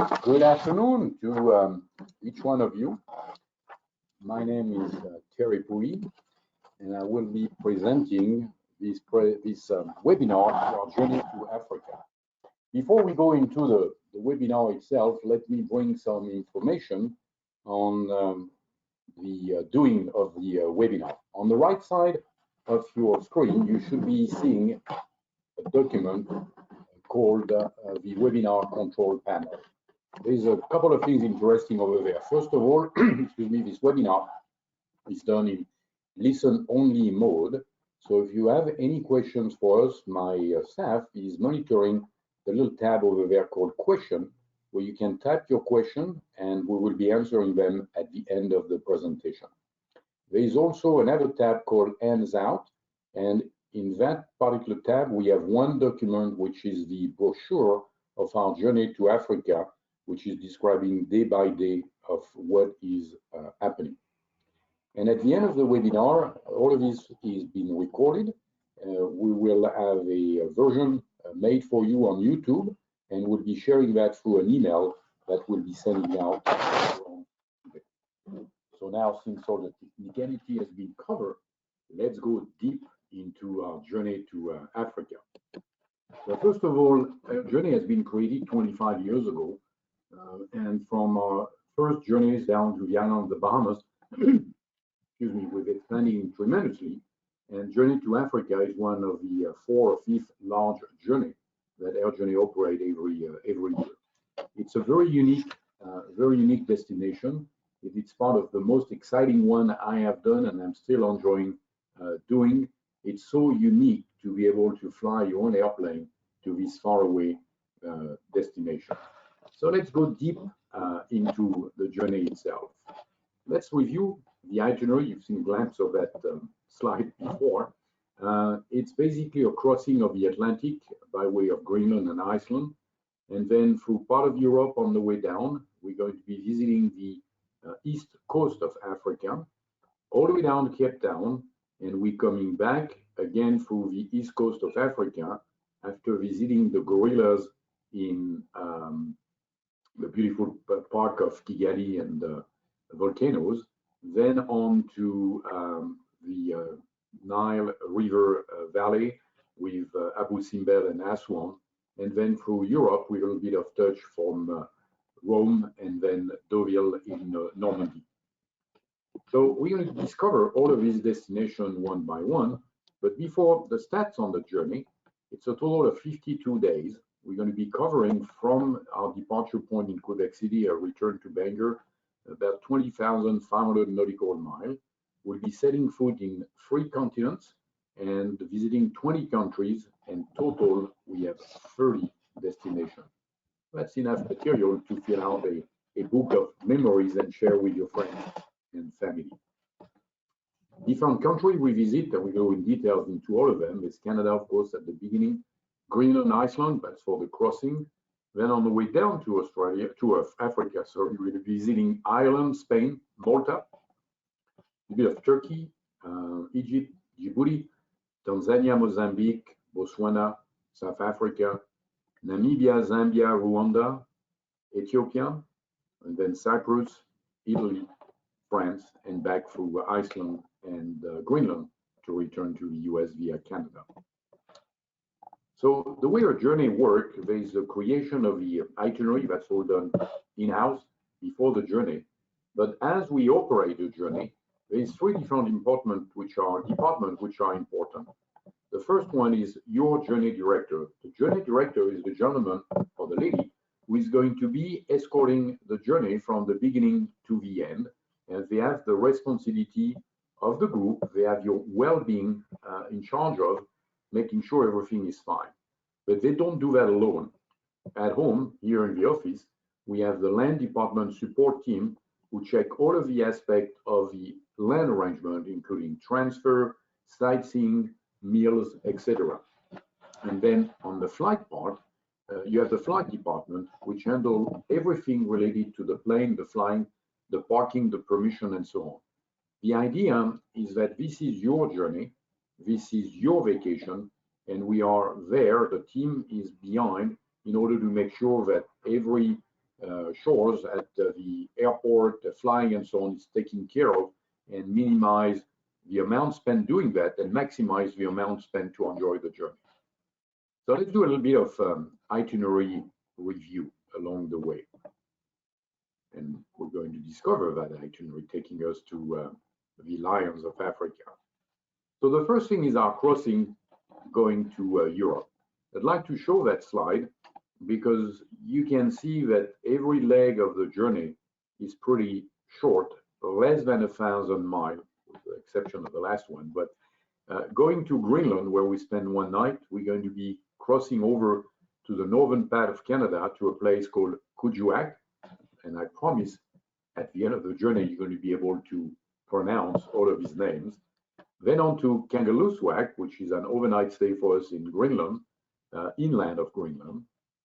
Good afternoon to each one of you. My name is Thierry Pouy, and I will be presenting this webinar, Our Journey to Africa. Before we go into the webinar itself, let me bring some information on the doing of the webinar. On the right side of your screen, you should be seeing a document called the Webinar Control Panel. There's a couple of things interesting over there. First of all, excuse me, this webinar is done in listen-only mode. So if you have any questions for us, my staff is monitoring the little tab over there called Question, where you can type your question and we will be answering them at the end of the presentation. There is also another tab called Hands Out, and in that particular tab, we have one document, which is the brochure of our journey to Africa, which is describing day by day of what is happening. And at the end of the webinar, all of this is being recorded. We will have a version made for you on YouTube, and we'll be sharing that through an email that we'll be sending out today. So now, since all the technicality has been covered, let's go deep into our journey to Africa. So first of all, our journey has been created 25 years ago. And from our first journeys down to the island of the Bahamas, excuse me, we've expanding tremendously. And Journey to Africa is one of the 4th or 5th large journey that Air Journey operate every year. It's a very unique destination. It's part of the most exciting one I have done, and I'm still enjoying doing. It's so unique to be able to fly your own airplane to this faraway destination. So let's go deep into the journey itself. Let's review the itinerary. You've seen a glimpse of that slide before. It's basically a crossing of the Atlantic by way of Greenland and Iceland. And then through part of Europe on the way down, we're going to be visiting the east coast of Africa, all the way down to Cape Town. And we're coming back again through the east coast of Africa after visiting the gorillas in the beautiful park of Kigali and the volcanoes, then on to the Nile River Valley with Abu Simbel and Aswan, and then through Europe with a little bit of touch from Rome and then Deauville in Normandy. So we're going to discover all of these destinations one by one, but before the stats on the journey, it's a total of 52 days. We're going to be covering from our departure point in Quebec City, a return to Bangor, about 20,500 nautical miles. We'll be setting foot in 3 continents and visiting 20 countries, and total we have 30 destinations. That's enough material to fill out a book of memories and share with your friends and family. Different countries we visit, and we go in details into all of them. There's Canada, of course, at the beginning. Greenland, Iceland, that's for the crossing. Then on the way down to Africa, sorry, we're visiting Ireland, Spain, Malta, a bit of Turkey, Egypt, Djibouti, Tanzania, Mozambique, Botswana, South Africa, Namibia, Zambia, Rwanda, Ethiopia, and then Cyprus, Italy, France, and back through Iceland and Greenland to return to the US via Canada. So the way our journey works, there is the creation of the itinerary that's all done in-house before the journey. But as we operate the journey, there is 3 different departments which are important. The first one is your journey director. The journey director is the gentleman or the lady who is going to be escorting the journey from the beginning to the end. And they have the responsibility of the group. They have your well-being in charge of making sure everything is fine. But they don't do that alone. At home, here in the office, we have the land department support team who check all of the aspects of the land arrangement, including transfer, sightseeing, meals, etc. And then on the flight part, you have the flight department, which handle everything related to the plane, the flying, the parking, the permission, and so on. The idea is that this is your journey, this is your vacation, and we are there, the team is behind in order to make sure that every shores at the airport, flying and so on is taken care of, and minimize the amount spent doing that and maximize the amount spent to enjoy the journey. So let's do a little bit of itinerary review along the way. And we're going to discover that itinerary taking us to the lions of Africa. So the first thing is our crossing going to Europe. I'd like to show that slide because you can see that every leg of the journey is pretty short, less than 1,000 miles, with the exception of the last one. But going to Greenland, where we spend one night, we're going to be crossing over to the northern part of Canada to a place called Kuujjuaq. And I promise at the end of the journey, you're going to be able to pronounce all of his names. Then on to Kangerlussuaq, which is an overnight stay for us in Greenland, inland of Greenland.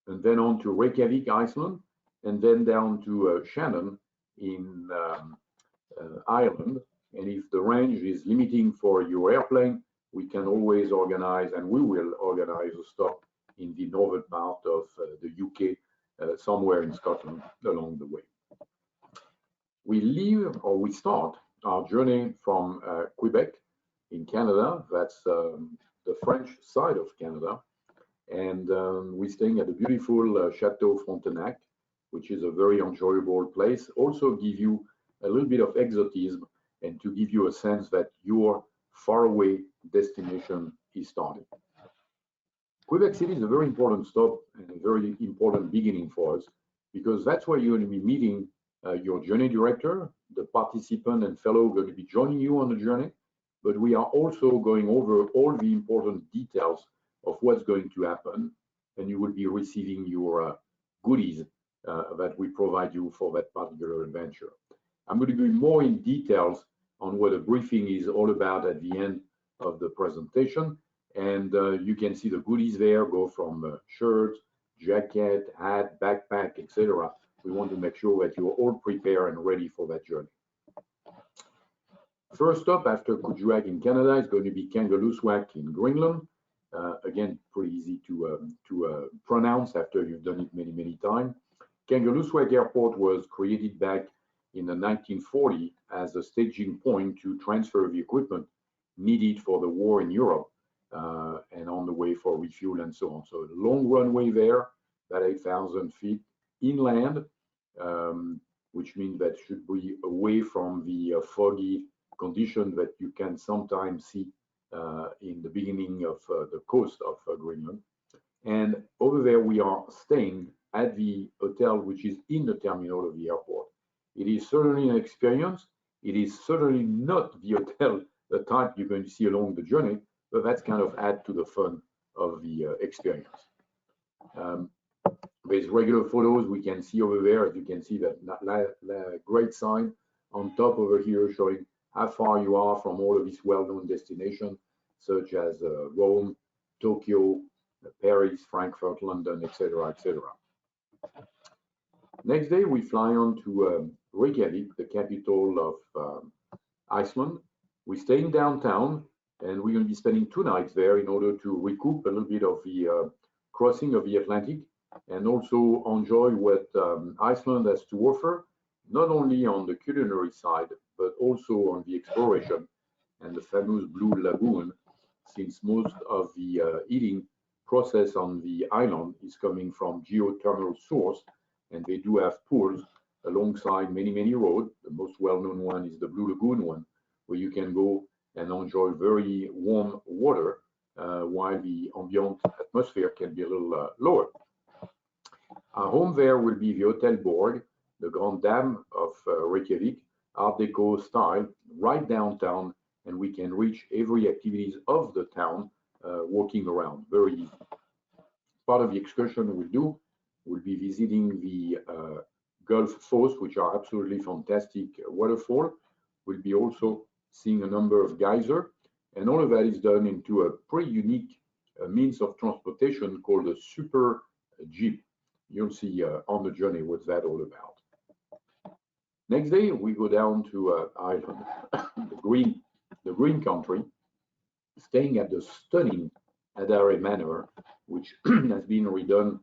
And then on to Reykjavik, Iceland, and then down to Shannon in Ireland. And if the range is limiting for your airplane, we can always organize, and we will organize a stop in the northern part of the UK, somewhere in Scotland along the way. We leave, or we start our journey from Quebec in Canada. That's the French side of Canada. And we're staying at the beautiful Chateau Frontenac, which is a very enjoyable place. Also give you a little bit of exotism and to give you a sense that your faraway destination is starting. Quebec City is a very important stop and a very important beginning for us, because that's where you're going to be meeting your journey director, the participant and fellow going to be joining you on the journey. But we are also going over all the important details of what's going to happen, and you will be receiving your goodies that we provide you for that particular adventure. I'm going to go more in details on what a briefing is all about at the end of the presentation. And you can see the goodies there go from shirts, jacket, hat, backpack, etc. We want to make sure that you're all prepared and ready for that journey. First stop after Kuujjuaq in Canada is going to be Kangerlussuaq in Greenland. Again, pretty easy to pronounce after you've done it many, many times. Kangerlussuaq Airport was created back in the 1940 as a staging point to transfer the equipment needed for the war in Europe and on the way for refuel and so on. So a long runway there, about 8,000 feet inland, which means that should be away from the foggy condition that you can sometimes see in the beginning of the coast of Greenland. And over there, we are staying at the hotel, which is in the terminal of the airport. It is certainly an experience. It is certainly not the hotel, the type you're going to see along the journey, but that's kind of add to the fun of the experience. There's regular photos we can see over there. As you can see that great sign on top over here showing how far you are from all of these well-known destinations, such as Rome, Tokyo, Paris, Frankfurt, London, etc., etc. Next day, we fly on to Reykjavik, the capital of Iceland. We're staying downtown, and we're going to be spending 2 nights there in order to recoup a little bit of the crossing of the Atlantic and also enjoy what Iceland has to offer, not only on the culinary side, but also on the exploration and the famous Blue Lagoon, since most of the eating process on the island is coming from geothermal source, and they do have pools alongside many, many roads. The most well-known one is the Blue Lagoon one, where you can go and enjoy very warm water while the ambient atmosphere can be a little lower. Our home there will be the Hotel Borg, the Grand Dame of Reykjavik, Art Deco style, right downtown, and we can reach every activities of the town walking around, very easy. Part of the excursion we'll do will be visiting the Gulf Falls, which are absolutely fantastic waterfall. We'll be also seeing a number of geysers, and all of that is done into a pretty unique means of transportation called a super jeep. You'll see on the journey what's that all about. Next day, we go down to Ireland, the green country, staying at the stunning Adare Manor, which has been redone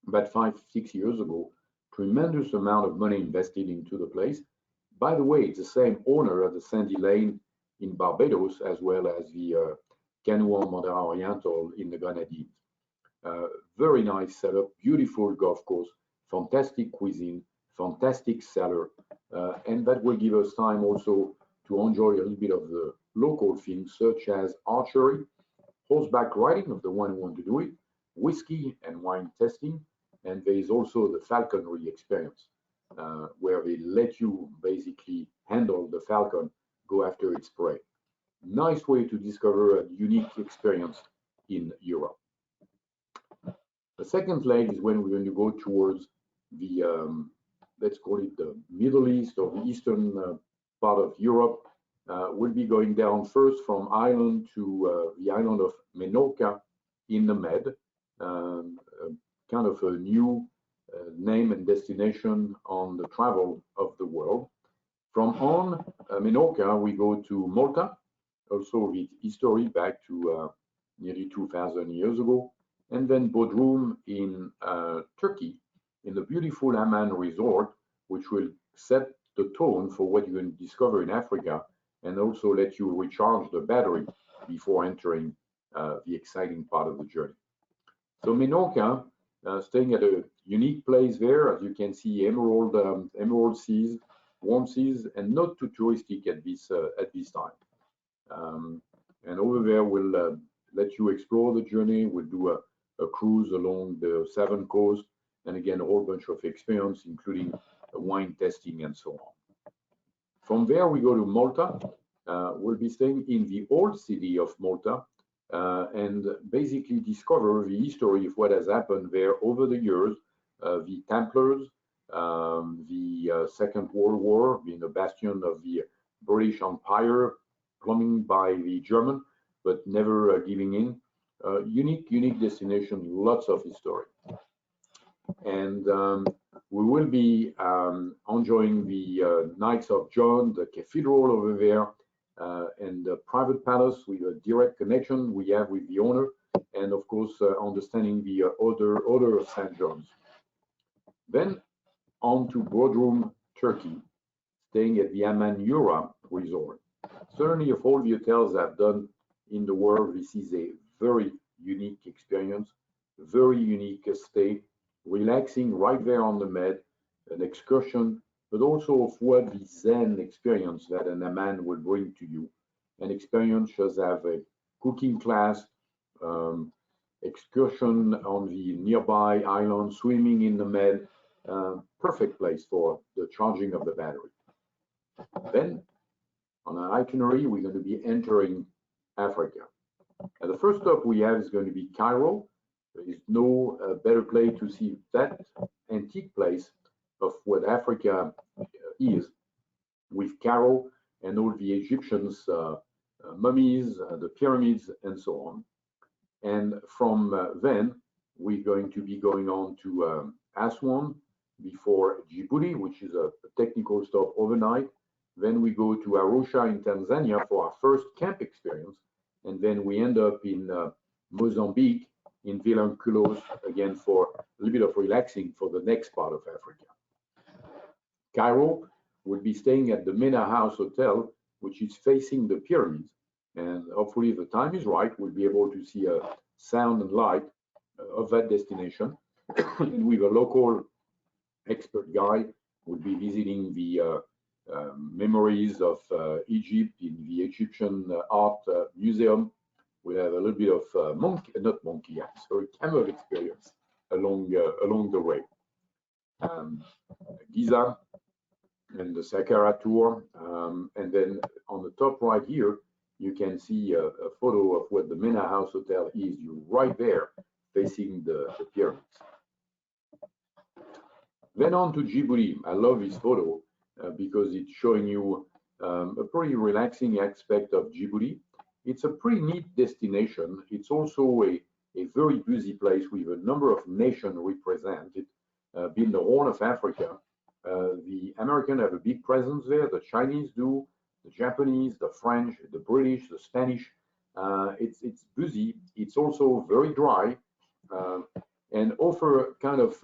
about 5-6 years ago, tremendous amount of money invested into the place. By the way, it's the same owner of the Sandy Lane in Barbados as well as the Canoë Mandarin Oriental in the Grenadines. Very nice setup, beautiful golf course, fantastic cuisine, fantastic cellar, and that will give us time also to enjoy a little bit of the local things such as archery, horseback riding of the one who want to do it, whiskey and wine testing, and there is also the falconry experience, where they let you basically handle the falcon, go after its prey. Nice way to discover a unique experience in Europe. The second leg is when we're going to go towards the, let's call it the Middle East or the eastern part of Europe. We'll be going down first from Ireland to the island of Menorca in the Med, kind of a new name and destination on the travel of the world. From on Menorca, we go to Malta, also with history back to nearly 2,000 years ago, and then Bodrum in Turkey, in the beautiful Amman resort, which will set the tone for what you're going to discover in Africa, and also let you recharge the battery before entering the exciting part of the journey. So Menorca, staying at a unique place there, as you can see, emerald seas, warm seas, and not too touristic at this time. And over there, we'll let you explore the journey. We'll do a cruise along the Seven Coast, and again, a whole bunch of experience, including wine testing and so on. From there, we go to Malta. We'll be staying in the old city of Malta and basically discover the history of what has happened there over the years. The Templars, the Second World War, being a bastion of the British Empire, plumbing by the German, but never giving in. Unique destination, lots of history. And we will be enjoying the Knights of John, the cathedral over there, and the private palace with a direct connection we have with the owner, and of course understanding the Order of St. John's. Then on to Bodrum, Turkey, staying at the Amman Yura resort. Certainly of all the hotels I've done in the world, this is a very unique experience, very unique stay, relaxing right there on the Med, an excursion, but also of what the Zen experience that an Amman will bring to you. An experience such as a cooking class, excursion on the nearby island, swimming in the Med, perfect place for the charging of the battery. Then on our itinerary, we're going to be entering Africa. And the first stop we have is going to be Cairo. There is no better place to see that antique place of what Africa is, with Cairo and all the Egyptians' mummies, the pyramids, and so on. And from then, we're going to be going on to Aswan before Djibouti, which is a technical stop overnight. Then we go to Arusha in Tanzania for our first camp experience. And then we end up in Mozambique, in Vilanculos, again for a little bit of relaxing for the next part of Africa. Cairo will be staying at the Mena House Hotel, which is facing the pyramids. And hopefully, if the time is right, we'll be able to see a sound and light of that destination. And with a local expert guide, we'll be visiting the memories of Egypt in the Egyptian Art Museum. We'll have a little bit of camel experience along the way. Giza and the Saqqara tour, and then on the top right here, you can see a photo of what the Mena House Hotel is. You're right there, facing the pyramids. Then on to Djibouti. I love this photo because it's showing you a pretty relaxing aspect of Djibouti. It's a pretty neat destination. It's also a very busy place with a number of nations represented, being the Horn of Africa. The Americans have a big presence there. The Chinese do, the Japanese, the French, the British, the Spanish. It's busy. It's also very dry and offer kind of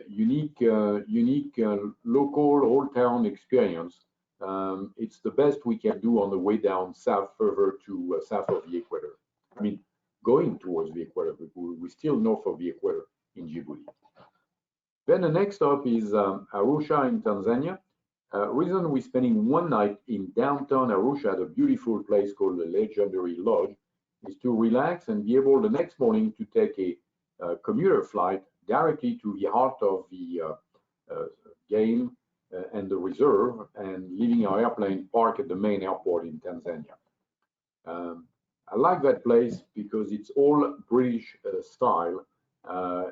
unique local old town experience. It's the best we can do on the way down south, further to south of the equator. I mean, going towards the equator, but we're still north of the equator in Djibouti. Then the next stop is Arusha in Tanzania. Reason we're spending one night in downtown Arusha at a beautiful place called the Legendary Lodge is to relax and be able the next morning to take a commuter flight directly to the heart of the game and the reserve, and leaving our airplane parked at the main airport in Tanzania. I like that place because it's all British style,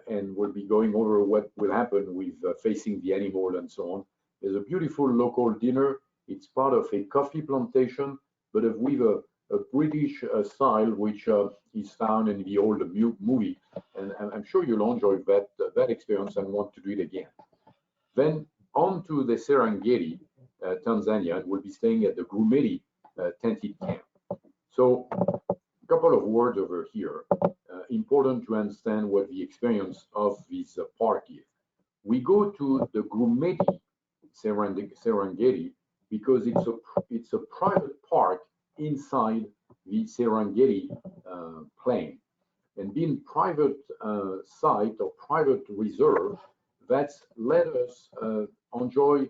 and we'll be going over what will happen with facing the animal and so on. There's a beautiful local dinner. It's part of a coffee plantation, but with a British style, which is found in the old movie. And I'm sure you'll enjoy that experience and want to do it again. Then on to the Serengeti, Tanzania, and we'll be staying at the Grumeti tented camp. So a couple of words over here. Important to understand what the experience of this park is. We go to the Grumeti Serengeti because it's a private park inside the Serengeti plain. And being private site or private reserve, that's let us enjoy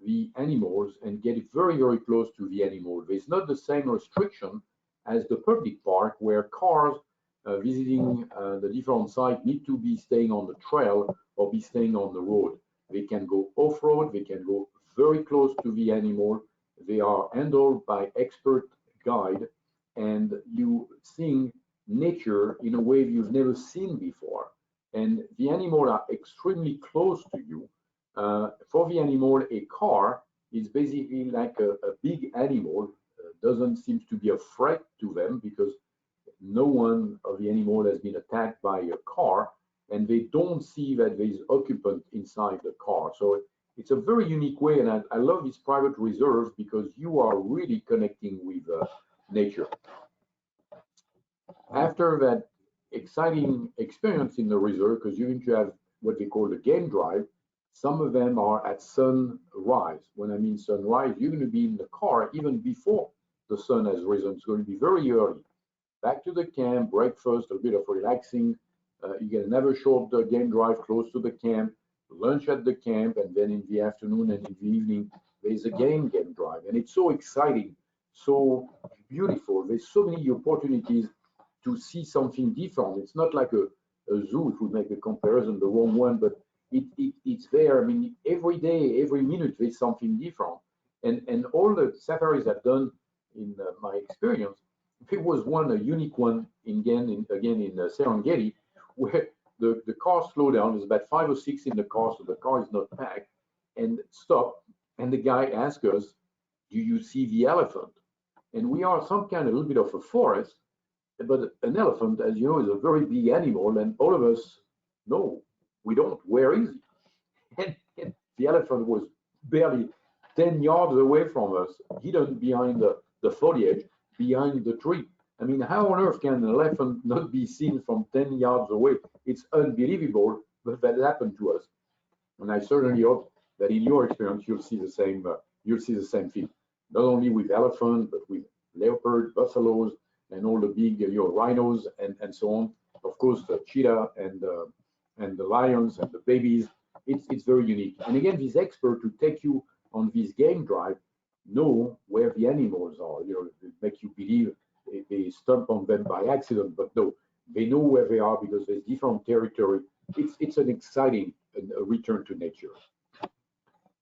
the animals and get very, very close to the animal. There's not the same restriction as the public park, where cars visiting the different sites need to be staying on the trail or be staying on the road. They can go off-road, they can go very close to the animal. They are handled by expert guide, and you seeing nature in a way you've never seen before. And the animals are extremely close to you. For the animal, a car is basically like a big animal. Doesn't seem to be a threat to them because no one of the animal has been attacked by a car, and they don't see that there is occupant inside the car. So it's a very unique way, and I love these private reserves because you are really connecting with nature. After that exciting experience in the reserve, because you're going to have what they call the game drive, some of them are at sunrise. When I mean sunrise, you're going to be in the car even before the sun has risen. It's going to be very early. Back to the camp, breakfast, a bit of relaxing. You get another short game drive close to the camp, lunch at the camp, and then in the afternoon and in the evening, there's a game drive. And it's so exciting, so beautiful. There's so many opportunities to see something different. It's not like a zoo, if we make a comparison, the wrong one, but it's there. I mean, every day, every minute, there's something different. And all the safaris I've done in my experience, there was one, a unique one, again in Serengeti, where the car slowed down. There's about 5 or 6 in the car, so the car is not packed, and stopped. And the guy asked us, "Do you see the elephant?" And we are some kind of a little bit of a forest, but an elephant, as you know, is a very big animal, and all of us, no, we don't. Where is he? And the elephant was barely 10 yards away from us, hidden behind the foliage, behind the tree. I mean, how on earth can an elephant not be seen from 10 yards away? It's unbelievable, but that happened to us. And I certainly hope that in your experience, you'll see the same thing. Not only with elephant, but with leopard, buffaloes, and all the big rhinos and so on. Of course, the cheetah and the lions and the babies. It's very unique. And again, these experts who take you on this game drive know where the animals are. They make you believe they stump on them by accident, but no, they know where they are because there's different territory. It's an exciting return to nature.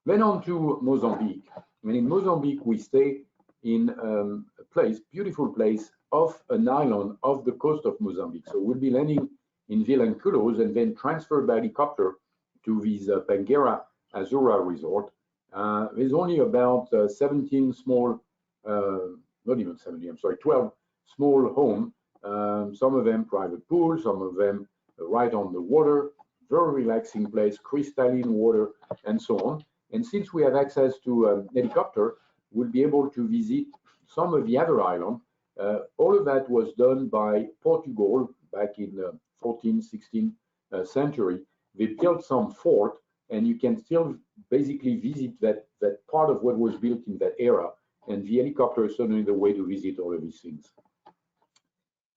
Then on to Mozambique. And in Mozambique, we stay in a place, beautiful place, off an island off the coast of Mozambique. So we'll be landing in Vilanculos and then transfer by helicopter to this Banguera Azura resort. There's only about 17 small, not even 17, I'm sorry, 12 small homes. Some of them private pools, some of them right on the water, very relaxing place, crystalline water, and so on. And since we have access to a helicopter, we'll be able to visit some of the other islands. All of that was done by Portugal back in the 14th, 16th century. they built some fort, and you can still basically visit that part of what was built in that era. And the helicopter is certainly the way to visit all of these things.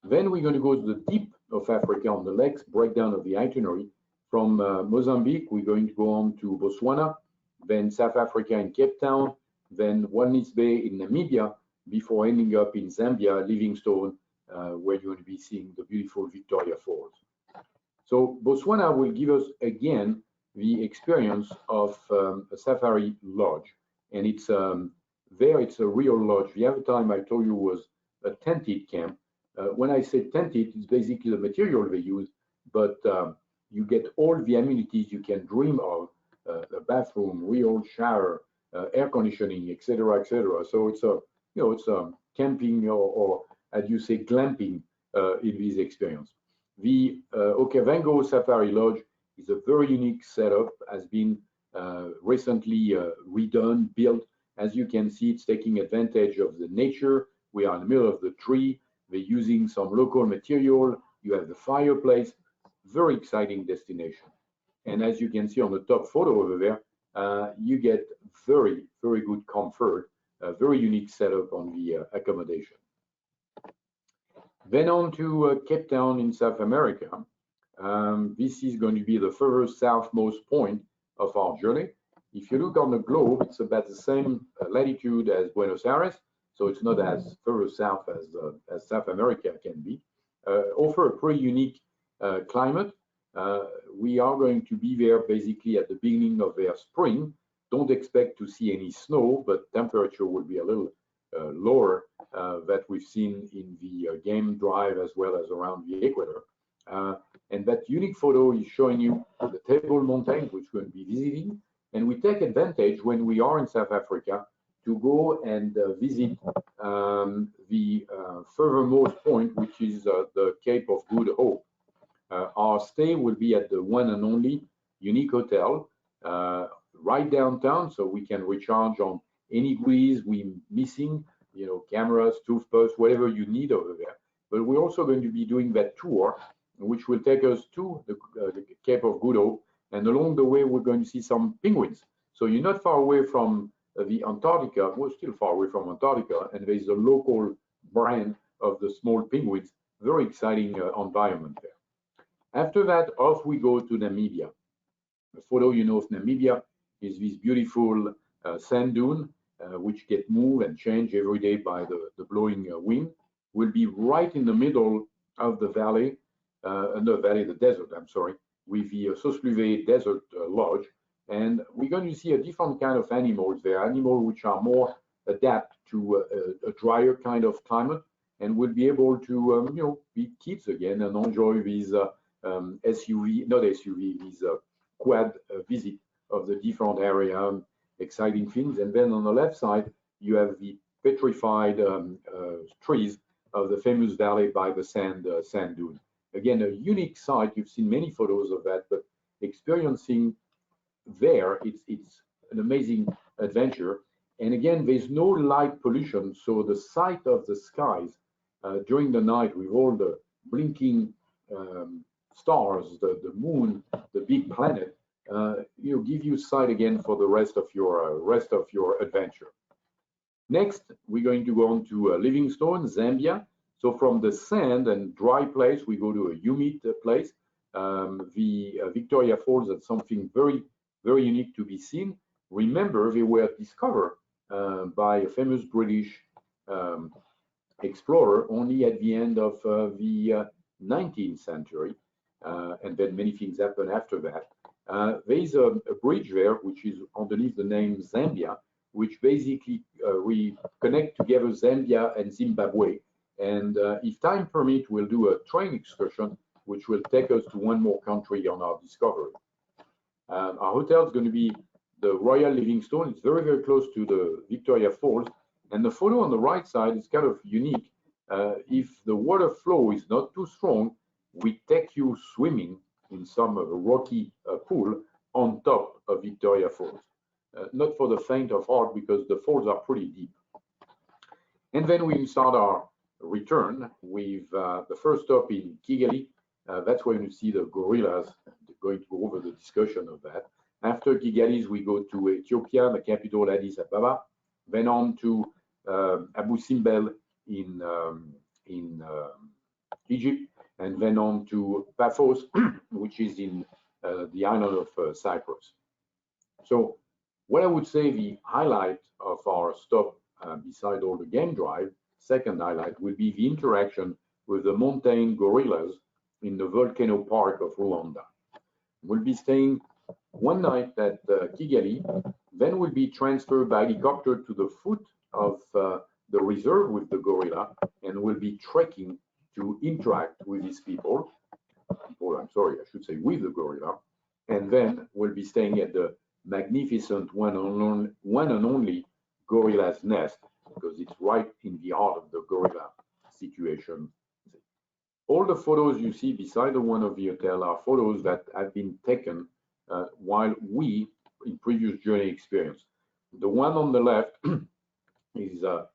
Then we're going to go to the deep of Africa on the next breakdown of the itinerary. From Mozambique, we're going to go on to Botswana, then South Africa in Cape Town, then Walvis Bay in Namibia, before ending up in Zambia, Livingstone, where you're going to be seeing the beautiful Victoria Falls. So Botswana will give us again the experience of a safari lodge, and it's it's a real lodge. The other time I told you was a tented camp. When I say tented, it's basically the material they use, but you get all the amenities you can dream of: a bathroom, real shower, air conditioning, etc., etc. So it's a camping or as you say, glamping in this experience. The Okavango Safari Lodge is a very unique setup, has been recently redone, built. As you can see, it's taking advantage of the nature. We are in the middle of the tree. They're using some local material. You have the fireplace. Very exciting destination. And as you can see on the top photo over there, you get very, very good comfort, a very unique setup on the accommodation. Then on to Cape Town in South America. This is going to be the furthest southmost point of our journey. If you look on the globe, it's about the same latitude as Buenos Aires, so it's not as further south as South America can be. Offer a pretty unique climate. We are going to be there basically at the beginning of their spring. Don't expect to see any snow, but temperature will be a little lower that we've seen in the game drive as well as around the equator. And that unique photo is showing you the Table Mountain, which we're going to be visiting. And we take advantage when we are in South Africa to go and visit the furthermost point, which is the Cape of Good Hope. Our stay will be at the one and only unique hotel right downtown, so we can recharge on any goodies we're missing, cameras, toothbrush, whatever you need over there. But we're also going to be doing that tour, which will take us to the Cape of Good Hope. And along the way, we're going to see some penguins. So you're not far away from the Antarctica. We're still far away from Antarctica, and there's a local brand of the small penguins. Very exciting environment there. After that, off we go to Namibia. The photo of Namibia is this beautiful sand dune, which get moved and changed every day by the blowing wind. We'll be right in the middle of the valley, the desert, I'm sorry, with the Sosluwe Desert Lodge. And we're going to see a different kind of animals there, animals which are more adapt to a drier kind of climate, and will be able to, be kids again and enjoy these these quad visit of the different area, exciting things. And then on the left side, you have the petrified trees of the famous valley by the sand dune. Again, a unique site. You've seen many photos of that, but experiencing there, it's an amazing adventure. And again, there's no light pollution, so the sight of the skies during the night with all the blinking stars, the moon, the big planet, give you sight again for the rest of your adventure. Next, we're going to go on to Livingstone, Zambia. So from the sand and dry place, we go to a humid place. The Victoria Falls is something very, very unique to be seen. Remember, they were discovered by a famous British explorer only at the end of the 19th century. And then many things happened after that. There is a bridge there, which is underneath the name Zambia, which basically we connect together Zambia and Zimbabwe. And if time permits, we'll do a train excursion, which will take us to one more country on our discovery. Our hotel is going to be the Royal Livingstone. It's very, very close to the Victoria Falls. And the photo on the right side is kind of unique. If the water flow is not too strong, we take you swimming in some rocky pool on top of Victoria Falls. Not for the faint of heart, because the falls are pretty deep. And then we start our return with the first stop in Kigali. That's where you see the gorillas, the going to go over the discussion of that. After Kigalis, we go to Ethiopia, the capital Addis Ababa, then on to Abu Simbel in Egypt, and then on to Paphos, which is in the island of Cyprus. So what I would say the highlight of our stop, beside all the game drive, second highlight will be the interaction with the mountain gorillas in the volcano park of Rwanda. We'll be staying one night at Kigali, then we'll be transferred by helicopter to the foot of the reserve with the gorilla, and we'll be trekking to interact with these people, I'm sorry, I should say with the gorilla, and then we'll be staying at the magnificent one and only gorilla's nest, because it's right in the heart of the gorilla situation. All the photos you see beside the one of the hotel are photos that have been taken while we, in previous journey experience. The one on the left is a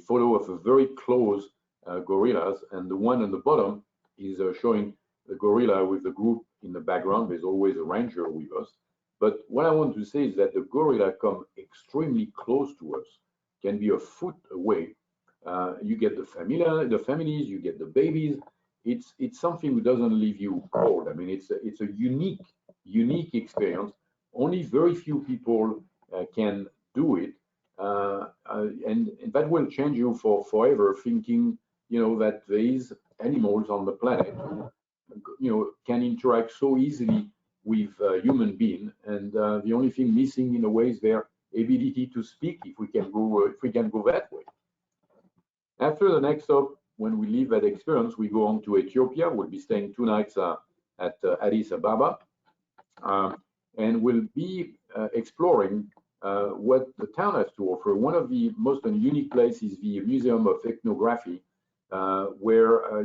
photo of a very close gorillas, and the one on the bottom is showing the gorilla with the group in the background. There's always a ranger with us. But what I want to say is that the gorilla come extremely close to us, can be a foot away. You get the families, you get the babies. It's something that doesn't leave you cold. I mean, it's a unique experience. Only very few people can do it, and that will change you for forever. Thinking, that there is animals on the planet who, can interact so easily with human being, and the only thing missing in a way is their ability to speak. If we can go that way. After the next stop, when we leave that experience, we go on to Ethiopia. We'll be staying 2 nights at Addis Ababa, and we'll be exploring what the town has to offer. One of the most unique places is the Museum of Ethnography, where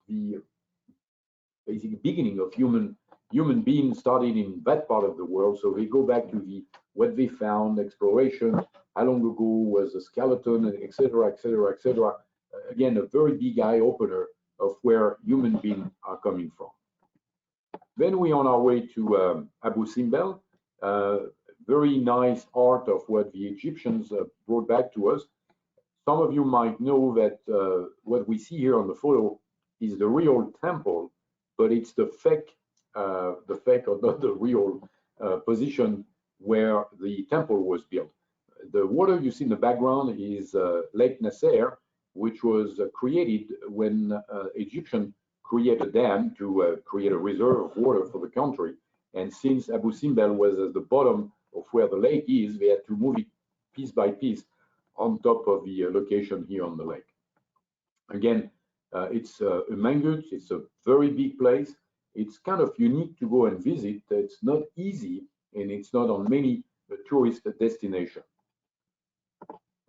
the basic beginning of human beings started in that part of the world. So they go back to what they found, exploration, how long ago was the skeleton, etc., etc., etc. Again, a very big eye opener of where human beings are coming from. Then we're on our way to Abu Simbel. Very nice art of what the Egyptians brought back to us. Some of you might know that what we see here on the photo is the real temple, but it's the fake or not the real position where the temple was built. The water you see in the background is Lake Nasser, which was created when Egyptians created a dam to create a reserve of water for the country. And since Abu Simbel was at the bottom of where the lake is, they had to move it piece by piece on top of the location here on the lake. Again, it's a Mangut. It's a very big place. It's kind of unique to go and visit. It's not easy, and it's not on many tourist destinations.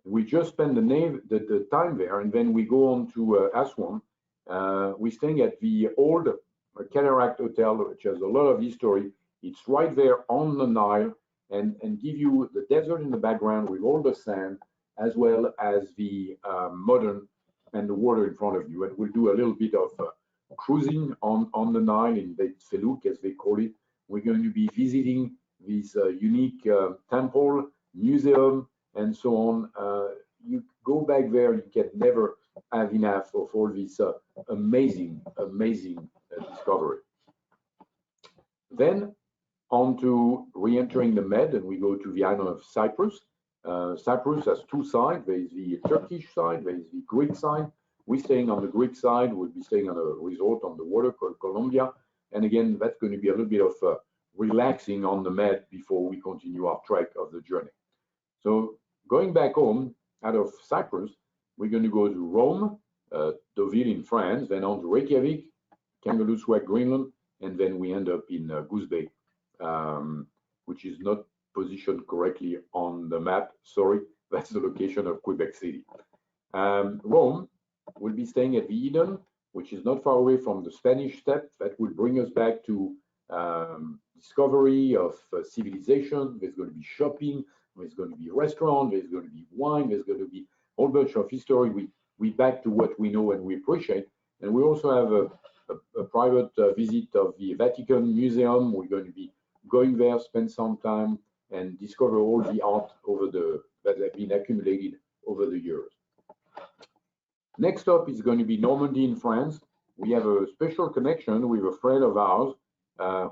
We just spend the time there, and then we go on to Aswan. We're staying at the old Cataract Hotel, which has a lot of history. It's right there on the Nile, and give you the desert in the background with all the sand, as well as the modern and the water in front of you. And we'll do a little bit of cruising on the Nile in Beit Felouk, as they call it. We're going to be visiting this unique temple, museum, and so on. You go back there, you can never have enough of all this amazing discovery. Then on to re-entering the Med, and we go to the island of Cyprus. Cyprus has two sides. There is the Turkish side, there is the Greek side. We're staying on the Greek side. We'll be staying on a resort on the water called Columbia. And again, that's going to be a little bit of relaxing on the Med before we continue our trek of the journey. So going back home out of Cyprus, we're going to go to Rome, Deauville in France, then on to Reykjavik, Kangerlussuaq, Greenland, and then we end up in Goose Bay, which is not positioned correctly on the map. Sorry, that's the location of Quebec City. Rome, we'll be staying at the Eden, which is not far away from the Spanish Steps. That will bring us back to discovery of civilization. There's going to be shopping, there's going to be restaurant, there's going to be wine, there's going to be a whole bunch of history. We back to what we know and we appreciate. And we also have a private visit of the Vatican Museum. We're going to be going there, spend some time, and discover all the art that have been accumulated over the years. Next up is going to be Normandy in France. We have a special connection with a friend of ours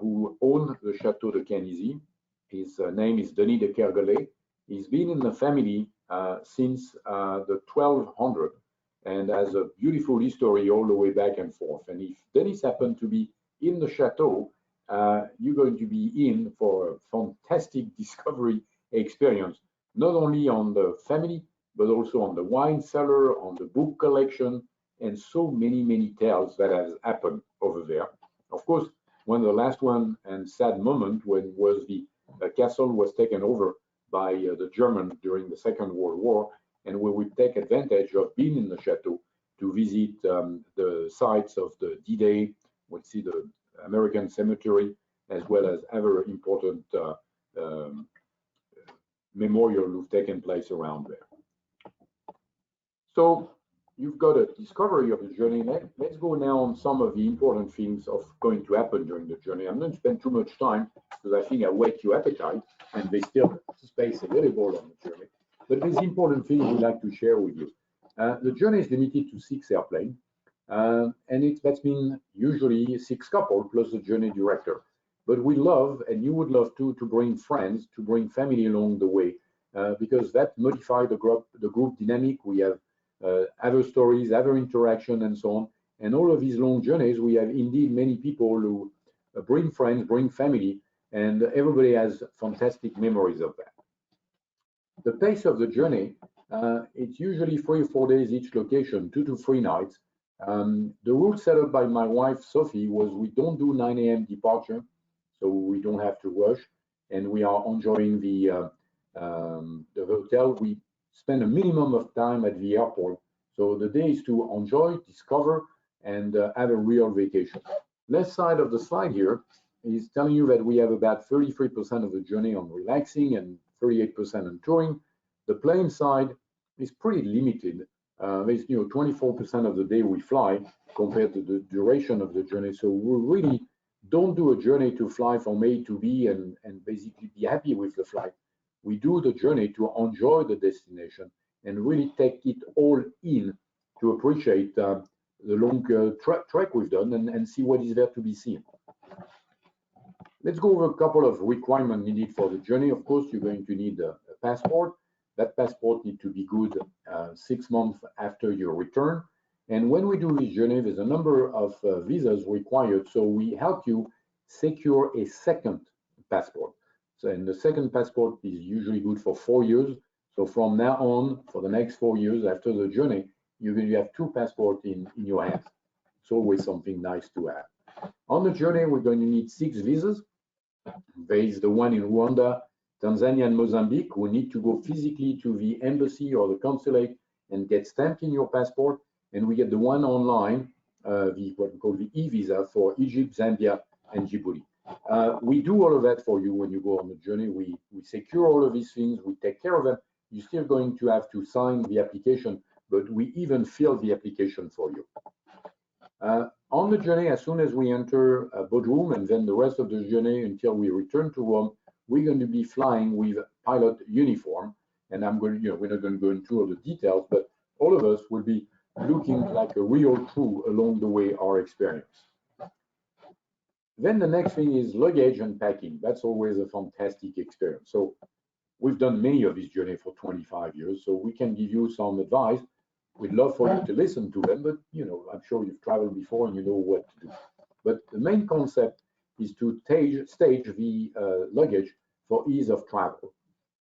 who owns the Chateau de Canisy. His name is Denis de Kergolay. He's been in the family since the 1200 and has a beautiful history all the way back and forth. And if Denis happened to be in the chateau, you're going to be in for a fantastic discovery experience, not only on the family, but also on the wine cellar, on the book collection, and so many, many tales that has happened over there. Of course, one of the last one and sad moment when was the castle was taken over by the Germans during the Second World War, and we would take advantage of being in the chateau to visit the sites of the D-Day. We'll see the American cemetery, as well as other important memorial who've taken place around there. So you've got a discovery of the journey. Let's go now on some of the important things of going to happen during the journey. I'm not going to spend too much time because I think I whet your appetite and there's still space available on the journey. But there's important things we'd like to share with you. The journey is limited to 6 airplanes, and that's been usually 6 couples plus the journey director. But we love, and you would love to bring friends, to bring family along the way, because that modifies the group dynamic. We have other stories, other interaction, and so on. And all of these long journeys, we have indeed many people who bring friends, bring family, and everybody has fantastic memories of that. The pace of the journey, it's usually 3 or 4 days each location, 2 to 3 nights. The rule set up by my wife, Sophie, was we don't do 9 a.m. departure, so we don't have to rush, and we are enjoying the hotel. We spend a minimum of time at the airport. So the day is to enjoy, discover, and have a real vacation. Left side of the slide here is telling you that we have about 33% of the journey on relaxing and 38% on touring. The plane side is pretty limited. There's 24% of the day we fly compared to the duration of the journey. So we really don't do a journey to fly from A to B and basically be happy with the flight. We do the journey to enjoy the destination and really take it all in to appreciate the long trek we've done and see what is there to be seen. Let's go over a couple of requirements needed for the journey. Of course, you're going to need a passport. That passport needs to be good 6 months after your return. And when we do this journey, there's a number of visas required. So we help you secure a second passport. So, and the second passport is usually good for 4 years. So from now on, for the next 4 years after the journey, you're going to have 2 passports in your hands. It's always something nice to have. On the journey, we're going to need 6 visas. There is the one in Rwanda, Tanzania, and Mozambique, who need to go physically to the embassy or the consulate and get stamped in your passport. And we get the one online, what we call the e-visa for Egypt, Zambia, and Djibouti. We do all of that for you when you go on the journey. We secure all of these things. We take care of them. You're still going to have to sign the application, but we even fill the application for you. On the journey, as soon as we enter Bodrum and then the rest of the journey until we return to Rome, we're going to be flying with pilot uniform. And I'm going to, we're not going to go into all the details, but all of us will be looking like a real crew along the way, our experience. Then the next thing is luggage and packing. That's always a fantastic experience. So we've done many of these journeys for 25 years, so we can give you some advice. We'd love for you to listen to them, but I'm sure you've traveled before and you know what to do. But the main concept is to stage the luggage for ease of travel.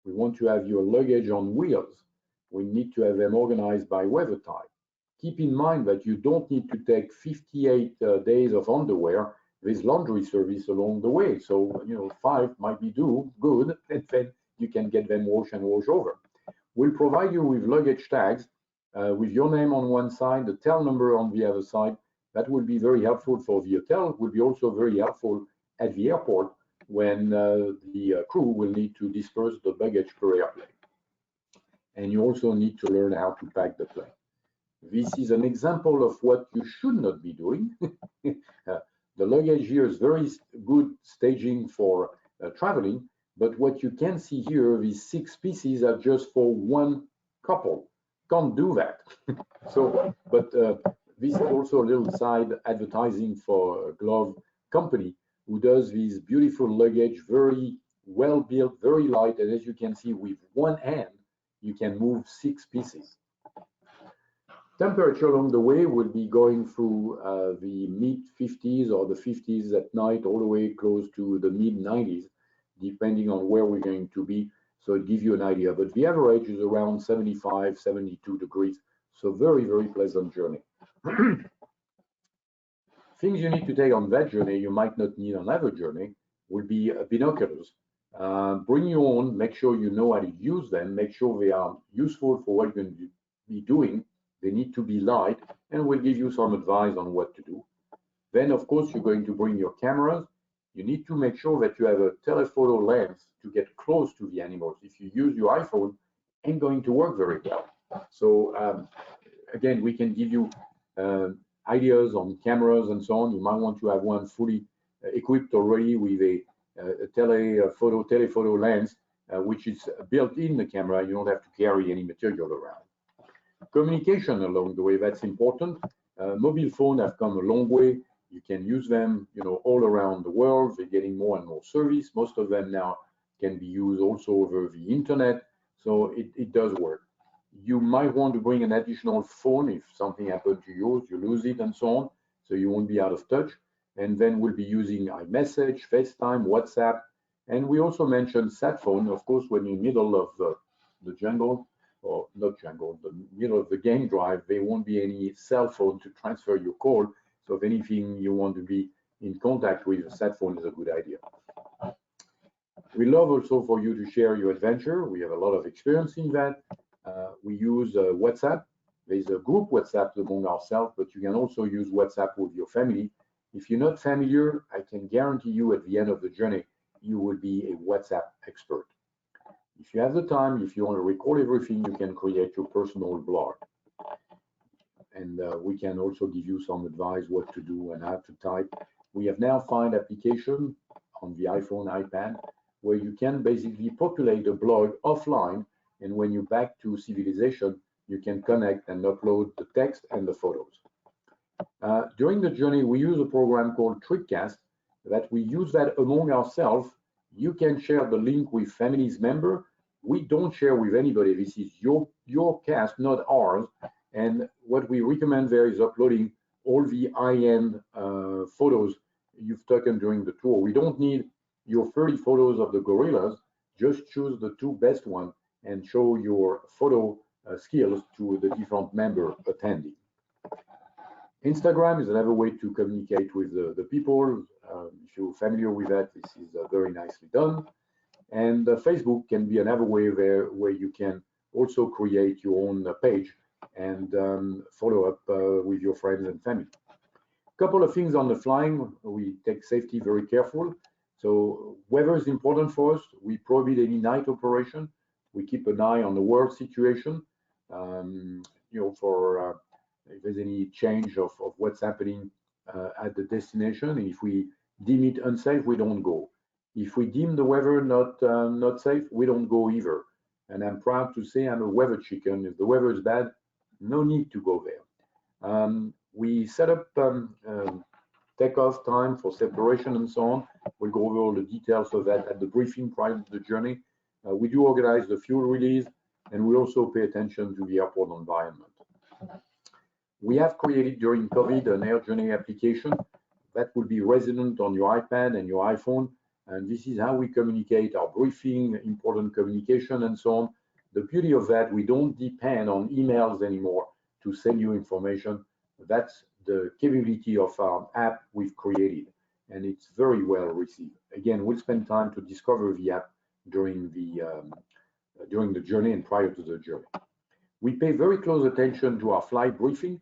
We want to have your luggage on wheels. We need to have them organized by weather type. Keep in mind that you don't need to take 58 days of underwear. There's laundry service along the way. So, 5 might be good, and then you can get them washed and wash over. We'll provide you with luggage tags with your name on one side, the tail number on the other side. That will be very helpful for the hotel. It will be also very helpful at the airport when the crew will need to disperse the baggage per airplane. And you also need to learn how to pack the plane. This is an example of what you should not be doing. The luggage here is very good staging for traveling, but what you can see here, these 6 pieces are just for one couple. Can't do that. So, but this is also a little side advertising for a glove company who does these beautiful luggage, very well built, very light, and as you can see, with one hand, you can move 6 pieces. Temperature along the way will be going through the mid-50s or the 50s at night, all the way close to the mid-90s, depending on where we're going to be. So it gives you an idea. But the average is around 75, 72 degrees. So very, very pleasant journey. Things you need to take on that journey, you might not need on every journey, will be binoculars. Bring your own, make sure you know how to use them, make sure they are useful for what you're going to be doing. They need to be light, and we'll give you some advice on what to do. Then, of course, you're going to bring your cameras. You need to make sure that you have a telephoto lens to get close to the animals. If you use your iPhone, it ain't going to work very well. So again, we can give you ideas on cameras and so on. You might want to have one fully equipped already with a telephoto lens, which is built in the camera. You don't have to carry any material around. Communication along the way, that's important. Mobile phones have come a long way. You can use them, all around the world. They're getting more and more service. Most of them now can be used also over the internet. So it does work. You might want to bring an additional phone if something happened to yours, you lose it and so on. So you won't be out of touch. And then we'll be using iMessage, FaceTime, WhatsApp. And we also mentioned sat phone. Of course, when you're in the middle of the jungle, or not jungle, the middle of the game drive, there won't be any cell phone to transfer your call. So if anything you want to be in contact with, a sat phone is a good idea. We love also for you to share your adventure. We have a lot of experience in that. We use WhatsApp. There's a group WhatsApp among ourselves, but you can also use WhatsApp with your family. If you're not familiar, I can guarantee you at the end of the journey, you will be a WhatsApp expert. If you have the time, if you want to record everything, you can create your personal blog. And we can also give you some advice what to do and how to type. We have now found application on the iPhone, iPad, where you can basically populate a blog offline. And when you're back to civilization, you can connect and upload the text and the photos. During the journey, we use a program called TripCast that we use that among ourselves. You can share the link with family's member. We don't share with anybody. This is your cast, not ours. And what we recommend there is uploading all the high-end photos you've taken during the tour. We don't need your 30 photos of the gorillas. Just choose the 2 best ones and show your photo skills to the different member attending. Instagram is another way to communicate with the people. If you're familiar with that, this is very nicely done. And Facebook can be another way where you can also create your own page and follow up with your friends and family. A couple of things on the flying. We take safety very careful. So weather is important for us. We prohibit any night operation. We keep an eye on the world situation, for if there's any change of what's happening at the destination. And if we deem it unsafe, we don't go. If we deem the weather not safe, we don't go either. And I'm proud to say I'm a weather chicken. If the weather is bad, no need to go there. We set up takeoff time for separation and so on. We'll go over all the details of that at the briefing prior to the journey. We do organize the fuel release, and we also pay attention to the airport environment. We have created during COVID an air journey application that will be resident on your iPad and your iPhone. And this is how we communicate our briefing, important communication, and so on. The beauty of that, we don't depend on emails anymore to send you information. That's the capability of our app we've created, and it's very well received. Again, we'll spend time to discover the app during the journey and prior to the journey. We pay very close attention to our flight briefing.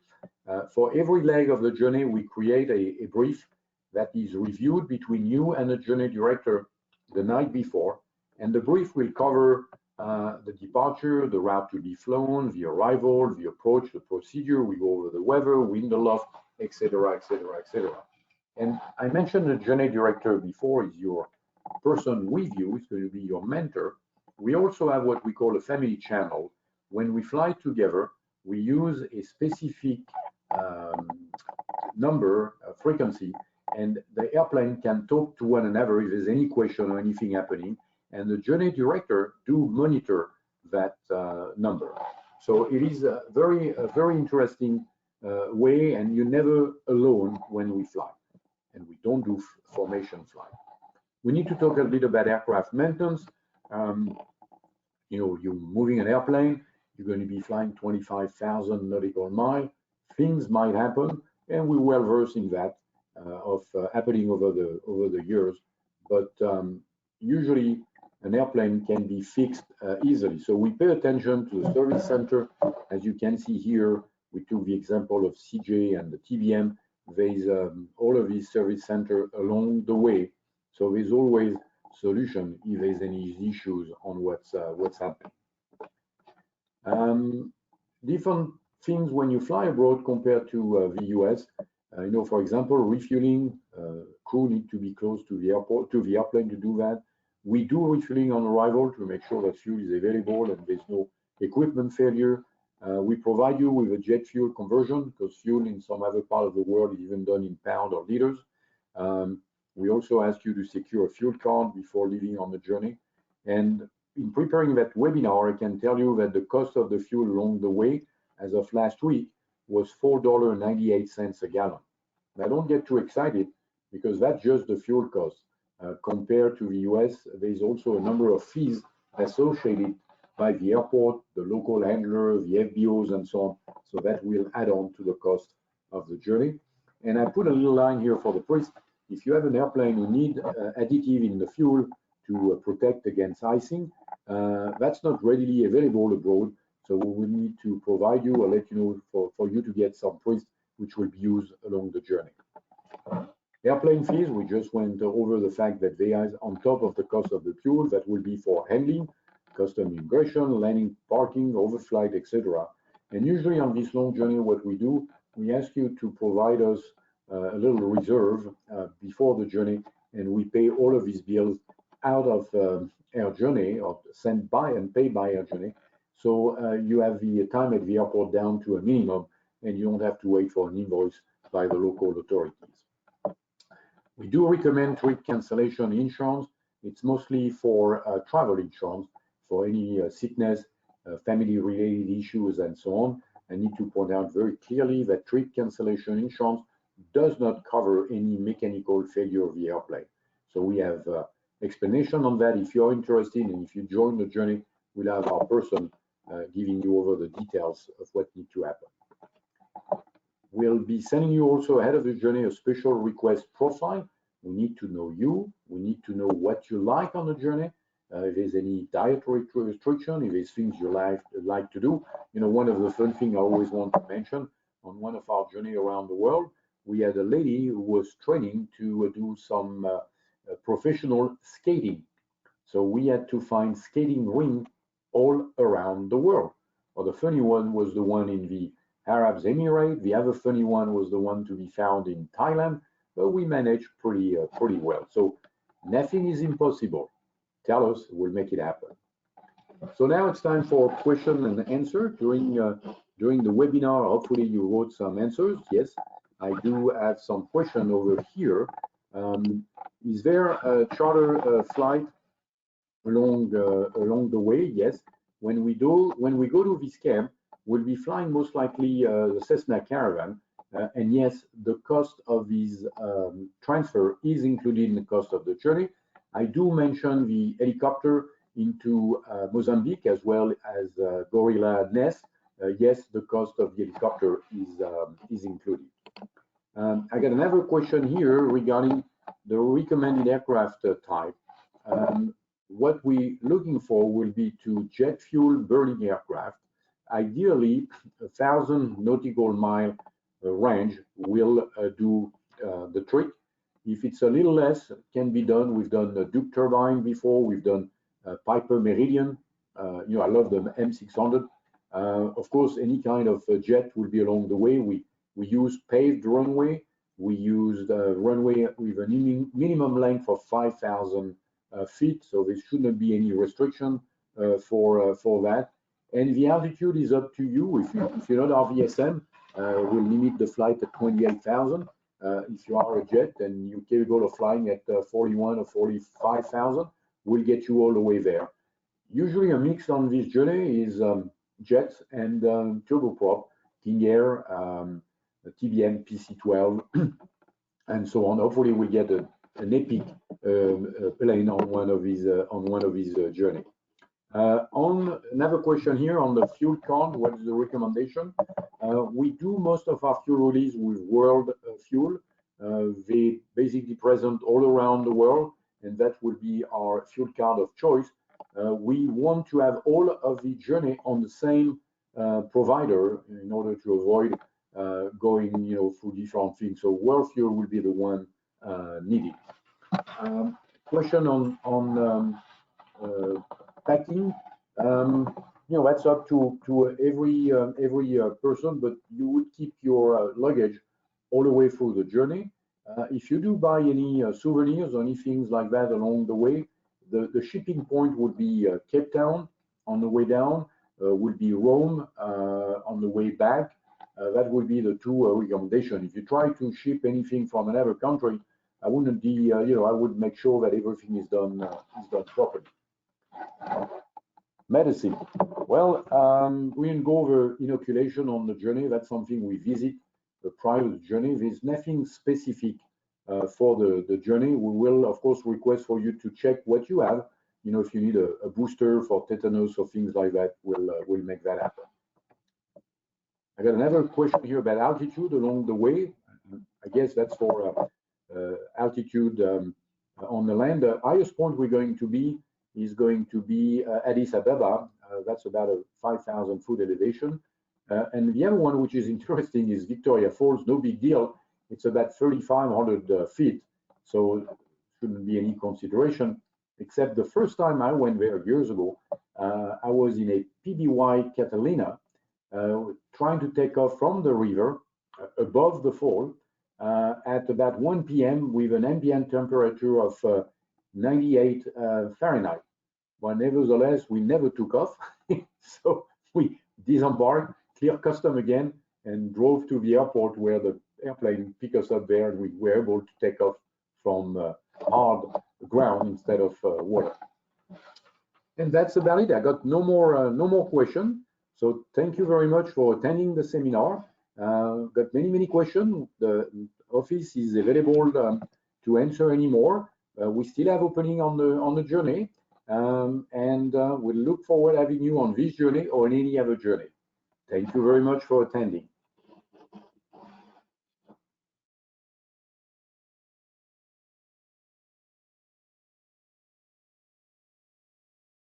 For every leg of the journey, we create a brief that is reviewed between you and the journey director the night before, and the brief will cover the departure, the route to be flown, the arrival, the approach, the procedure. We go over the weather, wind aloft, etc., etc., etc. And I mentioned the journey director before is your person with you, it's going to be your mentor. We also have what we call a family channel. When we fly together, we use a specific um, number, frequency, and the airplane can talk to one another if there's any question or anything happening. And the journey director do monitor that number. So it is a very interesting way, and you're never alone when we fly. And we don't do formation flight. We need to talk a bit about aircraft maintenance. You're moving an airplane, you're going to be flying 25,000 nautical miles. Things might happen, and we're well versed in that of happening over the years. But usually, an airplane can be fixed easily. So we pay attention to the service center. As you can see here, we took the example of CJ and the TBM. There's all of these service center along the way. So there's always solution if there's any issues on what's happening. Different things when you fly abroad compared to the US. For example, refueling. Crew need to be close to the airport, to the airplane to do that. We do refueling on arrival to make sure that fuel is available and there's no equipment failure. We provide you with a jet fuel conversion because fuel in some other part of the world is even done in pounds or liters. We also ask you to secure a fuel card before leaving on the journey. And in preparing that webinar, I can tell you that the cost of the fuel along the way, as of last week, was $4.98 a gallon. Now, don't get too excited because that's just the fuel cost. Compared to the US, there's also a number of fees associated by the airport, the local handler, the FBOs, and so on. So that will add on to the cost of the journey. And I put a little line here for the priest. If you have an airplane who need additive in the fuel to protect against icing, that's not readily available abroad. So we will need to provide you or let you know for you to get some priest which will be used along the journey. Airplane fees, we just went over the fact that they are on top of the cost of the fuel. That will be for handling, custom immigration, landing, parking, overflight, etc. And usually on this long journey, what we do, we ask you to provide us a little reserve before the journey, and we pay all of these bills out of Air Journey or sent by and paid by Air Journey. So you have the time at the airport down to a minimum, and you don't have to wait for an invoice by the local authorities. We do recommend trip cancellation insurance. It's mostly for travel insurance, for any sickness, family-related issues, and so on. I need to point out very clearly that trip cancellation insurance does not cover any mechanical failure of the airplane. So we have explanation on that. If you're interested and if you join the journey, we'll have our person giving you over the details of what needs to happen. We'll be sending you also ahead of the journey a special request profile. We need to know you. We need to know what you like on the journey. If there's any dietary restriction, if there's things you like to do. One of the fun things I always want to mention, on one of our journey around the world, we had a lady who was training to do some professional skating. So we had to find skating ring all around the world. Well, the funny one was the one in the Arab Emirates. The other funny one was the one to be found in Thailand, but we managed pretty well. So nothing is impossible. Tell us, we'll make it happen. So now it's time for question and answer. During the webinar, hopefully you wrote some answers. Yes, I do have some question over here. Is there a charter flight along the way? Yes. When we go to this camp, we'll be flying most likely the Cessna Caravan, and yes, the cost of these transfer is included in the cost of the journey. I do mention the helicopter into Mozambique as well as Gorilla Nest. Yes, the cost of the helicopter is included. I got another question here regarding the recommended aircraft type. What we're looking for will be to jet fuel burning aircraft. Ideally, 1,000 nautical mile range will do the trick. If it's a little less, it can be done. We've done a Duke turbine before. We've done Piper Meridian. I love the M600. Of course, any kind of jet will be along the way. We use paved runway. We used runway with a minimum length of 5,000 feet, so there shouldn't be any restriction for that. And the altitude is up to you. If you're not RVSM, we'll limit the flight at 28,000. If you are a jet and you're capable of flying at 41 or 45,000, we'll get you all the way there. Usually a mix on this journey is jets and turboprop, King Air, TBM, PC-12, and so on. Hopefully we get an epic plane on one of these journey. On another question here on the fuel card, what is the recommendation? We do most of our fuel release with world fuel. They basically present all around the world, and that will be our fuel card of choice. We want to have all of the journey on the same provider in order to avoid going, through different things. So world fuel will be the one needed. Question on packing. That's up to every person, but you would keep your luggage all the way through the journey. If you do buy any souvenirs or any things like that along the way, the shipping point would be Cape Town on the way down, would be Rome on the way back. That would be the two recommendations. If you try to ship anything from another country, I wouldn't be, I would make sure that everything is done properly. Medicine. Well, we didn't go over inoculation on the journey. That's something we visit prior to the journey. There's nothing specific for the journey. We will, of course, request for you to check what you have. If you need a booster for tetanus or things like that, we'll make that happen. I got another question here about altitude along the way. I guess that's for altitude on the land. The highest point we're going to be is going to be Addis Ababa. That's about a 5,000 foot elevation. And the other one, which is interesting, is Victoria Falls. No big deal. It's about 3,500 feet, so shouldn't be any consideration. Except the first time I went there years ago, I was in a PBY Catalina, trying to take off from the river above the fall at about 1 p.m. with an ambient temperature of 98 Fahrenheit. But nevertheless, we never took off. So we disembarked, cleared custom again, and drove to the airport where the airplane picked us up there, and we were able to take off from hard ground instead of water. And that's about it. I got no more questions. So thank you very much for attending the seminar. Got many questions. The office is available to answer any more. We still have opening on the journey, and we'll look forward to having you on this journey or on any other journey. Thank you very much for attending.